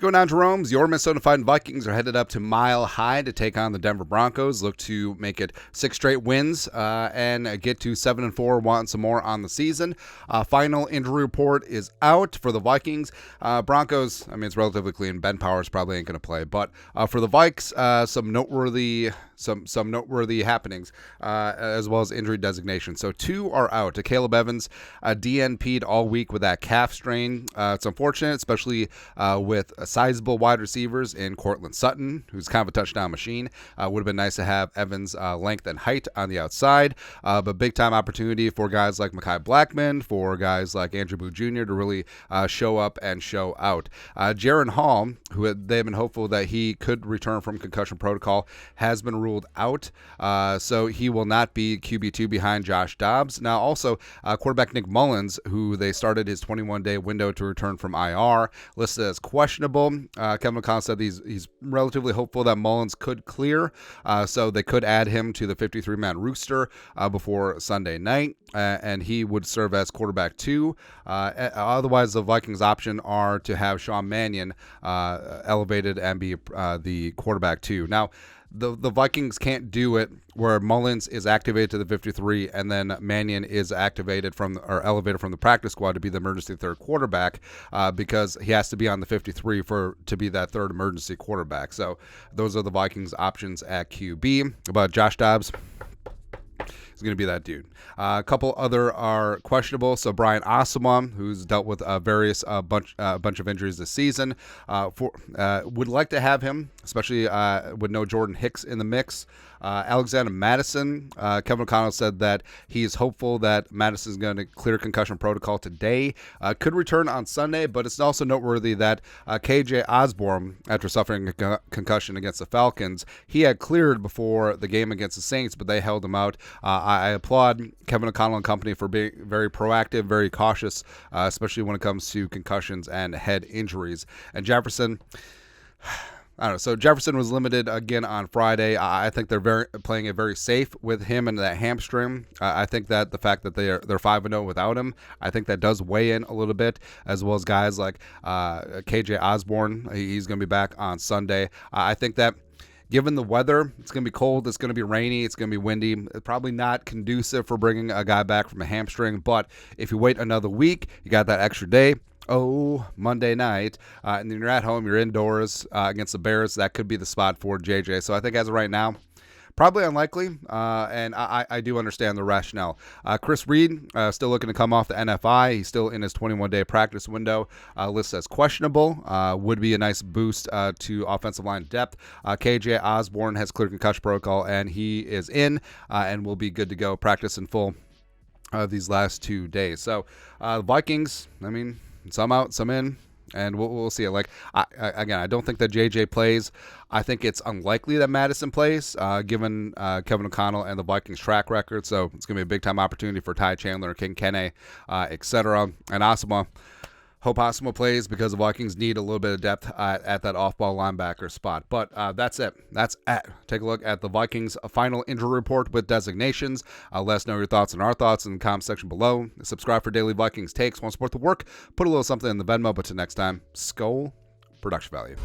going on, Jerome's? Your Minnesota Fighting Vikings are headed up to Mile High to take on the Denver Broncos. Look to make it 6 straight wins and get to 7-4, wanting some more on the season. Final injury report is out for the Vikings. Broncos, I mean, it's relatively clean. Ben Powers probably ain't going to play. But for the Vikes, some noteworthy happenings, as well as injury designation. So 2 are out. Akayleb Evans DNP'd all week with that calf strain. It's unfortunate, especially with sizable wide receivers in Cortland Sutton, who's kind of a touchdown machine. Would have been nice to have Evans' length and height on the outside, but big-time opportunity for guys like Mekhi Blackman, for guys like Andrew Booth Jr. to really show up and show out. Jaron Hall, who they've been hopeful that he could return from concussion protocol, has been ruled out, so he will not be QB2 behind Josh Dobbs. Now, also, quarterback Nick Mullins, who they started his 21-day window to return from IR, listed as questionable. Kevin McConnell said he's relatively hopeful that Mullins could clear, so they could add him to the 53-man roster before Sunday night, and he would serve as quarterback 2. Otherwise, the Vikings' option are to have Sean Mannion elevated and be the quarterback 2. Now, the Vikings can't do it where Mullins is activated to the 53 and then Mannion is elevated from the practice squad to be the emergency third quarterback, because he has to be on the 53 to be that third emergency quarterback. So those are the Vikings' options at QB. About Josh Dobbs, is going to be that dude. A couple other are questionable. So Brian Osborn, who's dealt with various bunch of injuries this season, would like to have him, especially with no Jordan Hicks in the mix. Alexander Madison, Kevin O'Connell said that he's hopeful that Madison is going to clear concussion protocol today. Could return on Sunday, but it's also noteworthy that KJ Osborn, after suffering a concussion against the Falcons, he had cleared before the game against the Saints, but they held him out. I applaud Kevin O'Connell and company for being very proactive, very cautious, especially when it comes to concussions and head injuries. And Jefferson, I don't know. So Jefferson was limited again on Friday. I think they're playing it very safe with him and that hamstring. I think that the fact that they're 5-0 without him, I think that does weigh in a little bit, as well as guys like KJ Osborn. He's going to be back on Sunday. I think that given the weather, it's going to be cold, it's going to be rainy, it's going to be windy. It's probably not conducive for bringing a guy back from a hamstring, but if you wait another week, you got that extra day. Monday night, and then you're at home, you're indoors against the Bears. That could be the spot for JJ. So I think as of right now, probably unlikely, and I do understand the rationale. Chris Reed, still looking to come off the NFI. He's still in his 21-day practice window. Listed as questionable. Would be a nice boost to offensive line depth. KJ Osborn has cleared concussion protocol, and he is in and will be good to go. Practice in full these last 2 days. So the Vikings, I mean, some out, some in, and we'll see it. Like, I don't think that JJ plays. I think it's unlikely that Madison plays, given Kevin O'Connell and the Vikings' track record. So it's going to be a big-time opportunity for Ty Chandler, King Kene, etc. And Asama. Hope Osborn plays because the Vikings need a little bit of depth at that off-ball linebacker spot. But that's it. Take a look at the Vikings' final injury report with designations. Let us know your thoughts and our thoughts in the comment section below. Subscribe for daily Vikings takes. Want to support the work? Put a little something in the Venmo. But till next time, Skol, production value.